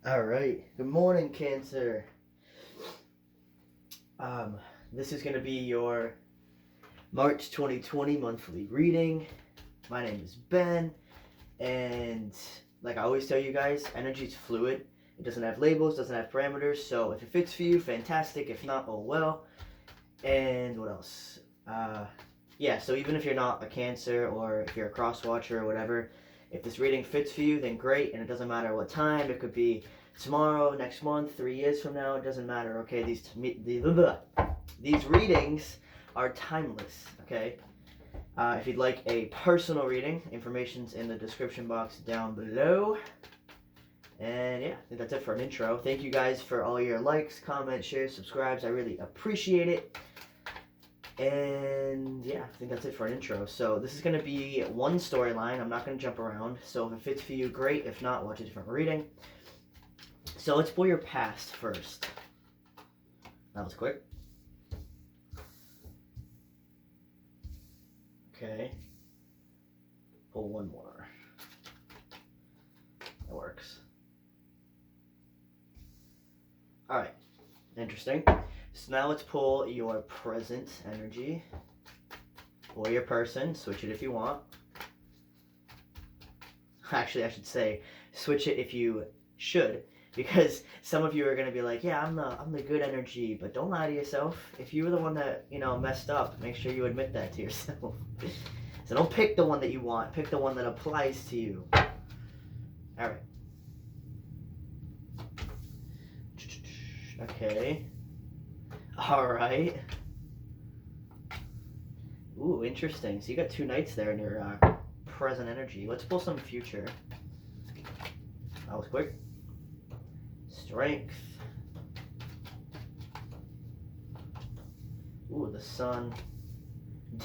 All right. Good morning, Cancer. This is going to be your March 2020 monthly reading. My name is Ben, and like I always tell you guys, energy is fluid. It doesn't have labels, doesn't have parameters. So if it fits for you, fantastic. If not, oh well. And what else? Yeah. So even if you're not a Cancer or if you're a cross watcher or whatever, if this reading fits for you, then great. And it doesn't matter what time. It could be tomorrow, next month, 3 years from now. It doesn't matter. Okay, these readings are timeless. Okay. If you'd like a personal reading, information's in the description box down below. And yeah, I think that's it for an intro. Thank you guys for all your likes, comments, shares, subscribes. I really appreciate it. And yeah, I think that's it for an intro. So this is going to be one storyline. I'm not going to jump around. So if it fits for you, great. If not, watch a different reading. So let's pull your past first. That was quick. Okay. Pull one more. That works. Alright. Interesting. So now let's pull your present energy. Or your person. Switch it if you want. Actually, I should say, switch it if you should. Because some of you are going to be like, yeah, I'm the good energy, but don't lie to yourself. If you were the one that, messed up, make sure you admit that to yourself. So don't pick the one that you want. Pick the one that applies to you. All right. Okay. All right. Ooh, interesting. So you got two knights there in your present energy. Let's pull some future. That was quick. Strength. Ooh, the sun,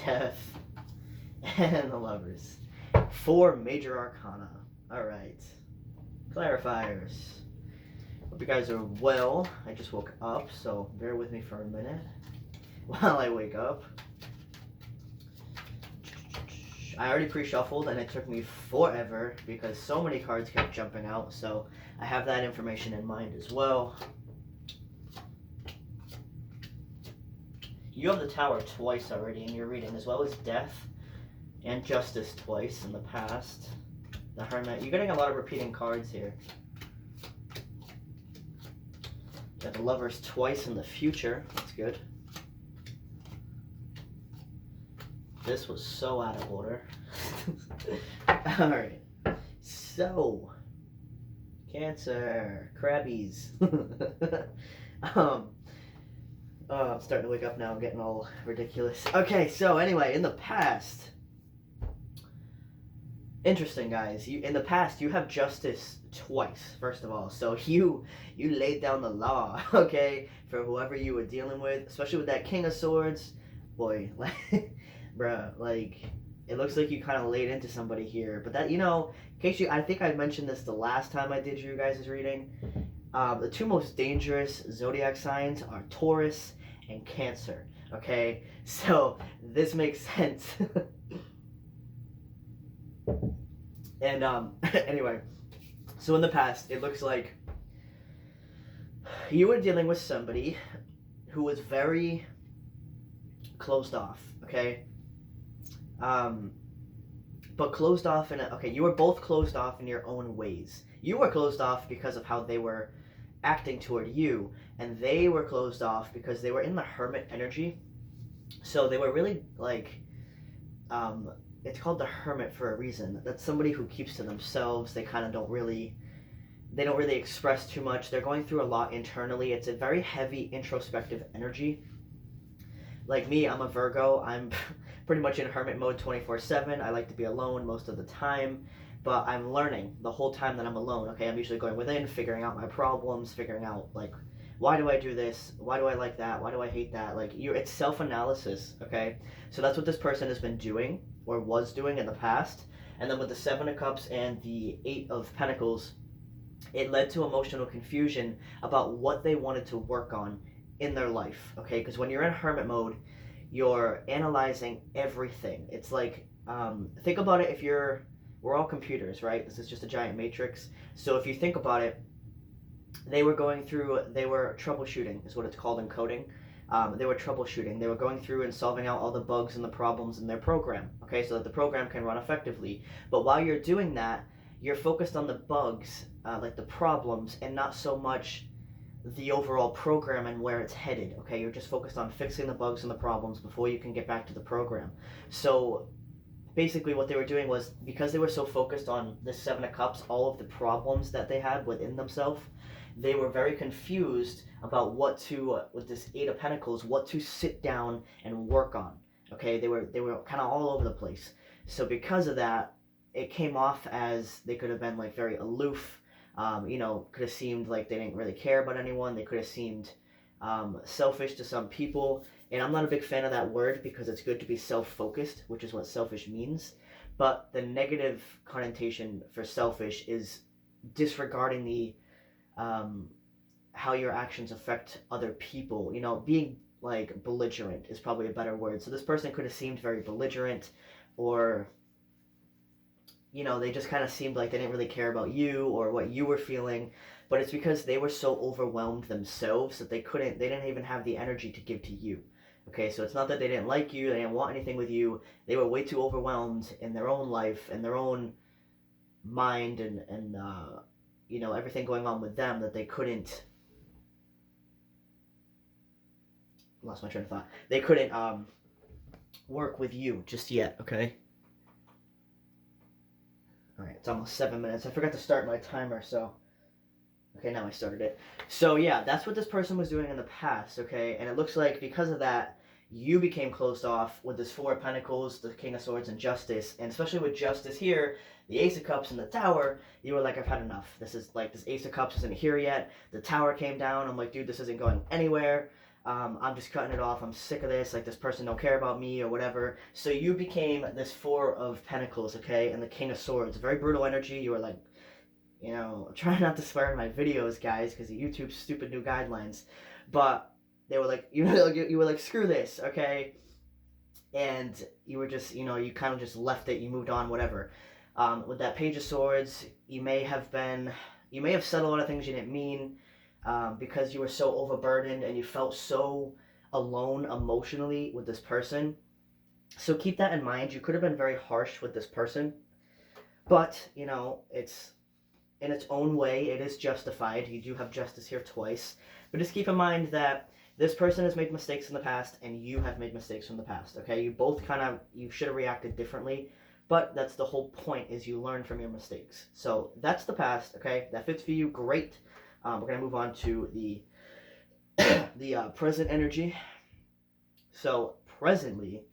death, and the lovers. 4 major arcana. Alright. Clarifiers. Hope you guys are well. I just woke up, so bear with me for a minute while I wake up. I already pre-shuffled and it took me forever because so many cards kept jumping out, so I have that information in mind as well. You have the Tower twice already in your reading, as well as Death and Justice twice in the past. The Hermit. You're getting a lot of repeating cards here. You got the Lovers twice in the future. That's good. This was so out of order. Alright. So, Cancer. Crabbies. I'm starting to wake up now. I'm getting all ridiculous. Okay, so anyway, in the past... Interesting, guys. In the past, you have justice twice, first of all. So you laid down the law, okay, for whoever you were dealing with, especially with that King of Swords. Boy, like... Bruh, like, it looks like you kind of laid into somebody here. But that, in case I think I mentioned this the last time I did your guys' reading. The 2 most dangerous zodiac signs are Taurus and Cancer, okay? So, this makes sense. And, anyway. So, in the past, it looks like you were dealing with somebody who was very closed off, okay? But closed off you were both closed off in your own ways. You were closed off because of how they were acting toward you, and they were closed off because they were in the Hermit energy. So they were really like, it's called the Hermit for a reason. That's somebody who keeps to themselves. They kind of don't really express too much. They're going through a lot internally. It's a very heavy introspective energy. Like me, I'm a Virgo. I'm pretty much in hermit mode 24/7. I like to be alone most of the time, but I'm learning the whole time that I'm alone. Okay, I'm usually going within, figuring out my problems, figuring out like, why do I do this? Why do I like that? Why do I hate that? Like, it's self-analysis. Okay, so that's what this person has been doing or was doing in the past. And then with the 7 of Cups and the 8 of Pentacles, it led to emotional confusion about what they wanted to work on in their life, okay? Because when you're in hermit mode, you're analyzing everything. It's like, think about it, we're all computers, right? This is just a giant matrix. So if you think about it, they were troubleshooting, is what it's called in coding. They were troubleshooting. They were going through and solving out all the bugs and the problems in their program, okay, so that the program can run effectively. But while you're doing that, you're focused on the bugs, like the problems, and not so much the overall program and where it's headed, okay? You're just focused on fixing the bugs and the problems before you can get back to the program. So basically what they were doing was, because they were so focused on the Seven of Cups, all of the problems that they had within themselves, they were very confused about what to, with this Eight of Pentacles, what to sit down and work on. Okay, they were kind of all over the place. So because of that, it came off as they could have been like very aloof. Could have seemed like they didn't really care about anyone. They could have seemed selfish to some people. And I'm not a big fan of that word, because it's good to be self-focused, which is what selfish means. But the negative connotation for selfish is disregarding the how your actions affect other people. Being like belligerent is probably a better word. So this person could have seemed very belligerent, or they just kind of seemed like they didn't really care about you or what you were feeling. But it's because they were so overwhelmed themselves that they didn't even have the energy to give to you. Okay, so it's not that they didn't like you, they didn't want anything with you. They were way too overwhelmed in their own life and their own mind, and everything going on with them, that they couldn't, lost my train of thought. They couldn't work with you just yet, okay? Alright, it's almost 7 minutes. I forgot to start my timer, so... Okay, now I started it. So yeah, that's what this person was doing in the past, okay? And it looks like because of that, you became closed off with this Four of Pentacles, the King of Swords, and Justice. And especially with Justice here, the Ace of Cups and the Tower, you were like, I've had enough. This Ace of Cups isn't here yet. The Tower came down. I'm like, dude, this isn't going anywhere. I'm just cutting it off. I'm sick of this. Like, this person don't care about me or whatever. So you became this Four of Pentacles, okay? And the King of Swords. Very brutal energy. You were like, try not to swear in my videos, guys, because of YouTube's stupid new guidelines. But they were like, you were like, screw this, okay? And you were just, you kind of just left it. You moved on, whatever. With that Page of Swords, you may have said a lot of things you didn't mean, because you were so overburdened and you felt so alone emotionally with this person. So keep that in mind. You could have been very harsh with this person, but it's, in its own way, it is justified. You do have justice here twice. But just keep in mind that this person has made mistakes in the past, and you have made mistakes from the past, okay? You both you should have reacted differently, but that's the whole point, is you learn from your mistakes. So that's the past, okay? That fits for you, great. We're going to move on to the the present energy. So presently,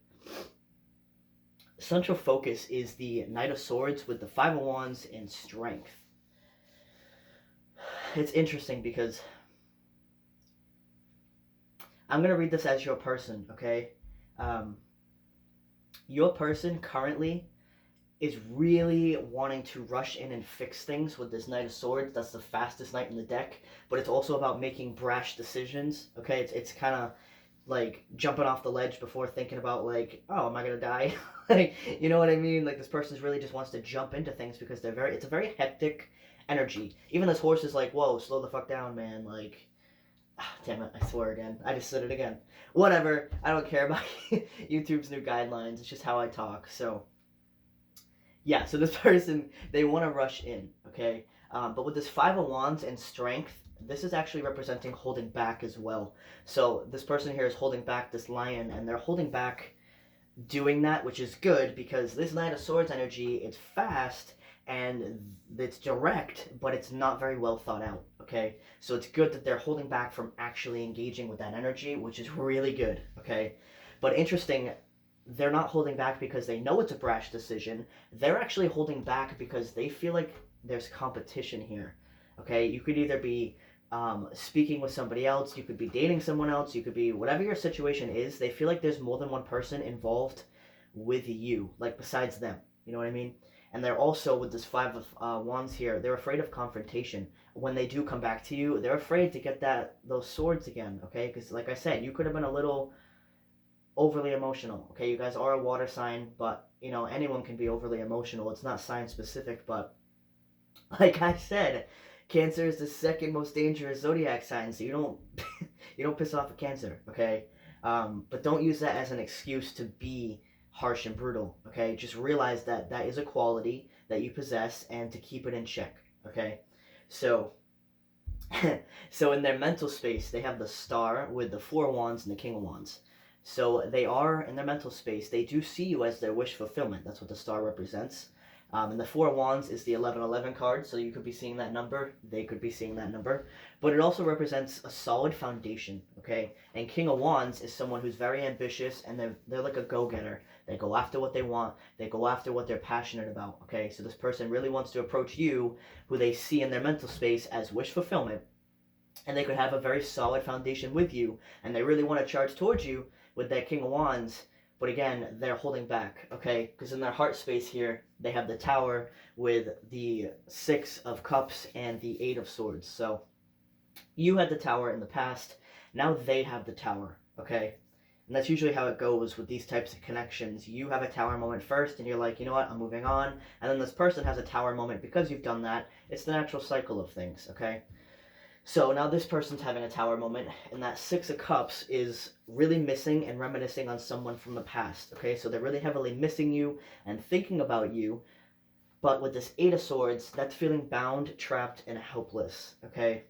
central focus is the Knight of Swords with the Five of Wands and Strength. It's interesting because I'm going to read this as your person, okay? Your person currently is really wanting to rush in and fix things with this Knight of Swords. That's the fastest knight in the deck, but it's also about making brash decisions, okay? It's kind of like jumping off the ledge before thinking about, like, oh, am I going to die? Like, you know what I mean? Like, this person really just wants to jump into things because it's a very hectic energy. Even this horse is like, whoa, slow the fuck down, man. Like, damn it, I swear again. I just said it again. Whatever, I don't care about YouTube's new guidelines. It's just how I talk. So yeah, so this person, they want to rush in, okay? But with this Five of Wands and Strength, this is actually representing holding back as well. So this person here is holding back, this lion, and they're holding back doing that, which is good, because this Knight of Swords energy, it's fast and it's direct, but it's not very well thought out, okay? So it's good that they're holding back from actually engaging with that energy, which is really good, okay? But interesting, they're not holding back because they know it's a brash decision. They're actually holding back because they feel like there's competition here, okay? You could either be speaking with somebody else, you could be dating someone else, you could be, whatever your situation is, they feel like there's more than one person involved with you, like besides them, you know what I mean? And they're also, with this Five of Wands here, they're afraid of confrontation. When they do come back to you, they're afraid to get those swords again, okay? Because like I said, you could have been a little overly emotional, okay? You guys are a water sign, but, anyone can be overly emotional. It's not sign specific, but like I said, Cancer is the second most dangerous zodiac sign, so you don't you don't piss off a Cancer, okay? But don't use that as an excuse to be harsh and brutal, okay? Just realize that that is a quality that you possess, and to keep it in check, okay? So so in their mental space, they have the Star with the Four of Wands and the King of Wands. So they are in their mental space. They do see you as their wish fulfillment. That's what the Star represents. And the Four of Wands is the 1111 card, so you could be seeing that number. They could be seeing that number. But it also represents a solid foundation, okay? And King of Wands is someone who's very ambitious, and they're like a go-getter. They go after what they want. They go after what they're passionate about, okay? So this person really wants to approach you, who they see in their mental space as wish fulfillment, and they could have a very solid foundation with you, and they really want to charge towards you with that King of Wands, but again, they're holding back, okay? Because in their heart space here, they have the Tower with the Six of Cups and the Eight of Swords. So you had the Tower in the past, now they have the Tower, okay? And that's usually how it goes with these types of connections. You have a Tower moment first, and you're like, you know what, I'm moving on. And then this person has a Tower moment because you've done that. It's the natural cycle of things, okay? So now this person's having a Tower moment, and that Six of Cups is really missing and reminiscing on someone from the past, okay? So they're really heavily missing you and thinking about you, but with this Eight of Swords, that's feeling bound, trapped, and helpless, okay?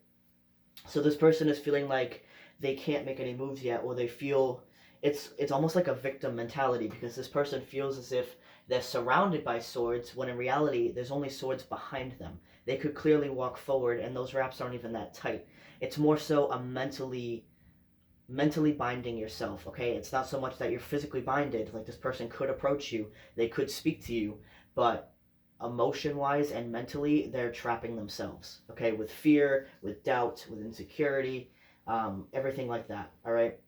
So this person is feeling like they can't make any moves yet, or they feel it's almost like a victim mentality, because this person feels as if they're surrounded by swords, when in reality, there's only swords behind them. They could clearly walk forward, and those wraps aren't even that tight. It's more so a mentally binding yourself, okay? It's not so much that you're physically binded, like this person could approach you, they could speak to you, but emotion-wise and mentally, they're trapping themselves, okay? With fear, with doubt, with insecurity, everything like that, all right?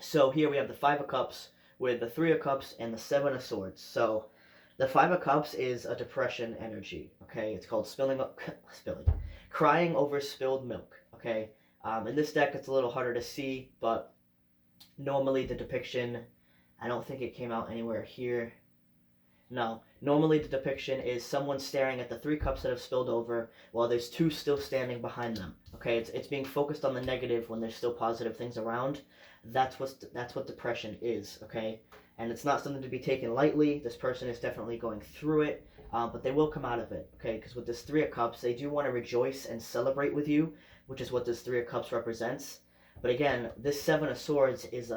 So here we have the Five of Cups with the Three of Cups and the Seven of Swords. So the Five of Cups is a depression energy, okay? It's called crying over spilled milk, okay? In this deck, it's a little harder to see, but normally the depiction, I don't think it came out anywhere here. No, normally the depiction is someone staring at the three cups that have spilled over while there's two still standing behind them. Okay, it's being focused on the negative when there's still positive things around. That's what depression is. Okay, and it's not something to be taken lightly. This person is definitely going through it, but they will come out of it. Okay, because with this Three of Cups, they do want to rejoice and celebrate with you, which is what this Three of Cups represents. But again, this Seven of Swords is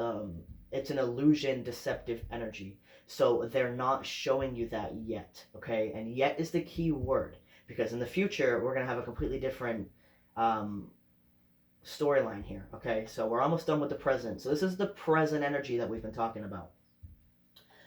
it's an illusion, deceptive energy. So they're not showing you that yet, okay? And yet is the key word, because in the future, we're going to have a completely different storyline here, okay? So we're almost done with the present. So this is the present energy that we've been talking about.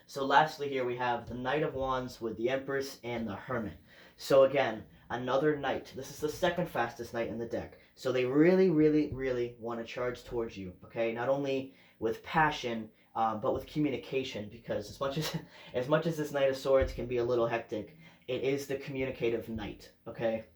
So lastly here, we have the Knight of Wands with the Empress and the Hermit. So again, another knight. This is the second fastest knight in the deck. So they really, really, really want to charge towards you, okay? Not only with passion, but with communication, because as much as this Knight of Swords can be a little hectic, it is the communicative knight, okay?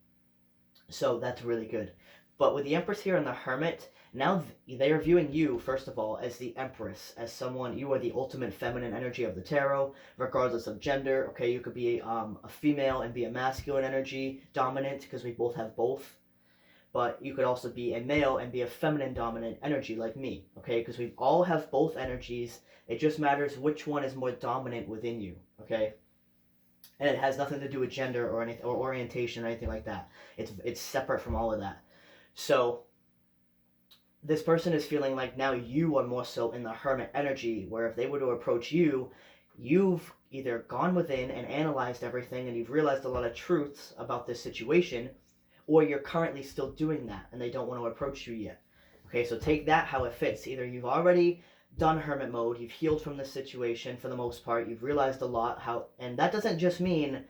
So that's really good. But with the Empress here and the Hermit, now they are viewing you, first of all, as the Empress, as someone, you are the ultimate feminine energy of the tarot, regardless of gender, okay? You could be a female and be a masculine energy dominant, because we both have both. But you could also be a male and be a feminine dominant energy like me, okay? Because we all have both energies. It just matters which one is more dominant within you, okay? And it has nothing to do with gender or anything, or orientation or anything like that. It's separate from all of that. So this person is feeling like now you are more so in the Hermit energy, where if they were to approach you, you've either gone within and analyzed everything, and you've realized a lot of truths about this situation, or you're currently still doing that and they don't want to approach you yet. Okay, so take that how it fits. Either you've already done hermit mode, you've healed from this situation for the most part, you've realized a lot and that doesn't just mean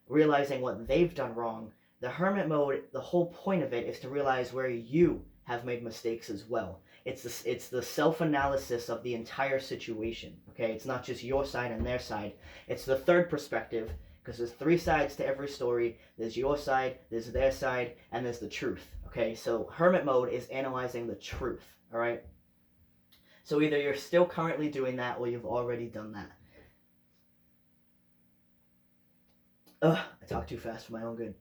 realizing what they've done wrong. The hermit mode, the whole point of it is to realize where you have made mistakes as well. It's the self-analysis of the entire situation, okay? It's not just your side and their side. It's the third perspective, because there's three sides to every story. There's your side, there's their side, and there's the truth, okay? So hermit mode is analyzing the truth, all right? So either you're still currently doing that, or you've already done that. I talk too fast for my own good.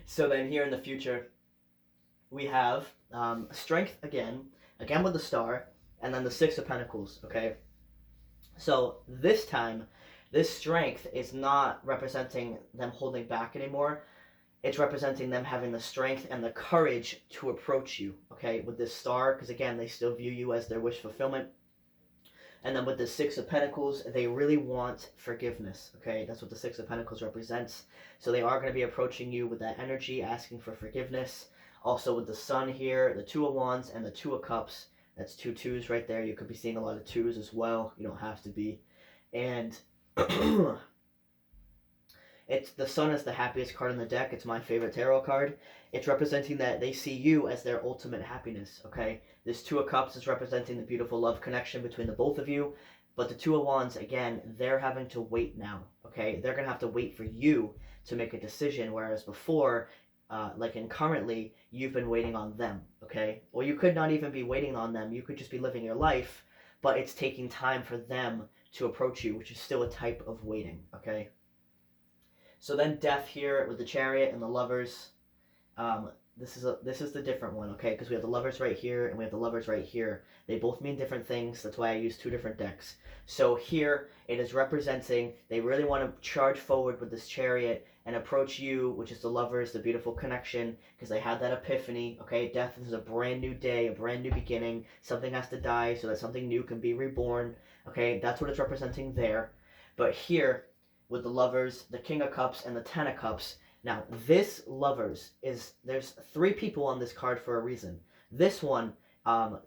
So then here in the future, we have strength again with the star, and then the Six of Pentacles, okay? So this time, this strength is not representing them holding back anymore. It's representing them having the strength and the courage to approach you, okay, with this star, because again, they still view you as their wish fulfillment. And then with the Six of Pentacles, they really want forgiveness, okay? That's what the Six of Pentacles represents. So they are going to be approaching you with that energy, asking for forgiveness. Also with the Sun here, the Two of Wands, and the Two of Cups. That's two twos right there. You could be seeing a lot of twos as well. You don't have to be. And it's the Sun is the happiest card in the deck. It's my favorite tarot card. It's representing that they see you as their ultimate happiness, okay? This Two of Cups is representing the beautiful love connection between the both of you. But the Two of Wands, again, they're having to wait now, okay? They're going to have to wait for you to make a decision, whereas before, currently, you've been waiting on them, okay? Or you could not even be waiting on them. You could just be living your life, but it's taking time for them to approach you, which is still a type of waiting, okay? So then Death here with the Chariot and the Lovers. This is the different one, okay? Because we have the Lovers right here and we have the Lovers right here. They both mean different things. That's why I use two different decks. So here it is representing they really want to charge forward with this Chariot and approach you, which is the Lovers, the beautiful connection, because they had that epiphany, okay? Death is a brand new day, a brand new beginning. Something has to die so that something new can be reborn, okay? That's what it's representing there. But here, with the Lovers, the King of Cups, and the Ten of Cups. Now, this Lovers there's three people on this card for a reason. This one,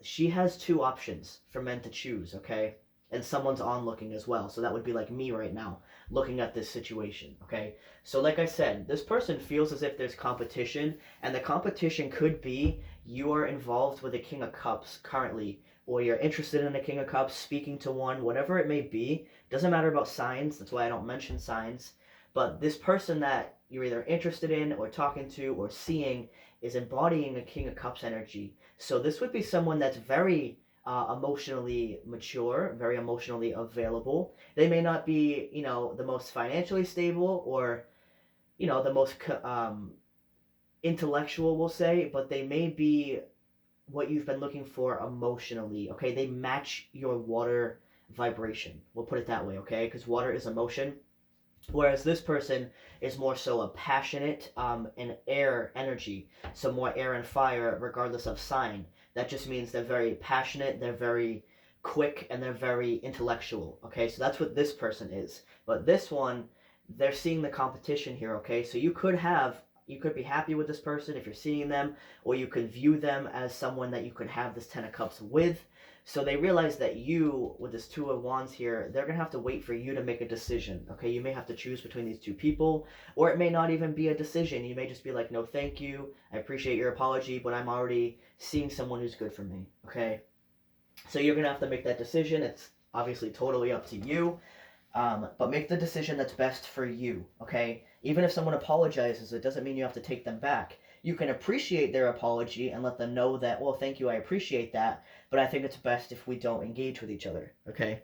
she has two options for men to choose, okay? And someone's onlooking as well, so that would be like me right now, looking at this situation, okay? So like I said, this person feels as if there's competition, and the competition could be you are involved with the King of Cups currently, or you're interested in the King of Cups, speaking to one, whatever it may be. Doesn't matter about signs, that's why I don't mention signs. But this person that you're either interested in or talking to or seeing is embodying a King of Cups energy. So this would be someone that's very emotionally mature, very emotionally available. They may not be, the most financially stable or, the most intellectual, we'll say, but they may be what you've been looking for emotionally, okay? They match your water vibration. We'll put it that way, okay? Because water is emotion. Whereas this person is more so a passionate and air energy. So more air and fire regardless of sign. That just means they're very passionate, they're very quick, and they're very intellectual, okay? So that's what this person is. But this one, they're seeing the competition here, okay? So you could be happy with this person if you're seeing them, or you could view them as someone that you could have this Ten of Cups with. So they realize that you, with this Two of Wands here, they're going to have to wait for you to make a decision, okay? You may have to choose between these two people, or it may not even be a decision. You may just be like, no, thank you. I appreciate your apology, but I'm already seeing someone who's good for me, okay? So you're going to have to make that decision. It's obviously totally up to you. But make the decision that's best for you, okay? Even if someone apologizes, it doesn't mean you have to take them back. You can appreciate their apology and let them know that, well, thank you, I appreciate that, but I think it's best if we don't engage with each other, okay?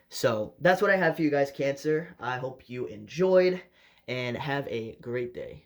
So that's what I have for you guys, Cancer. I hope you enjoyed, and have a great day.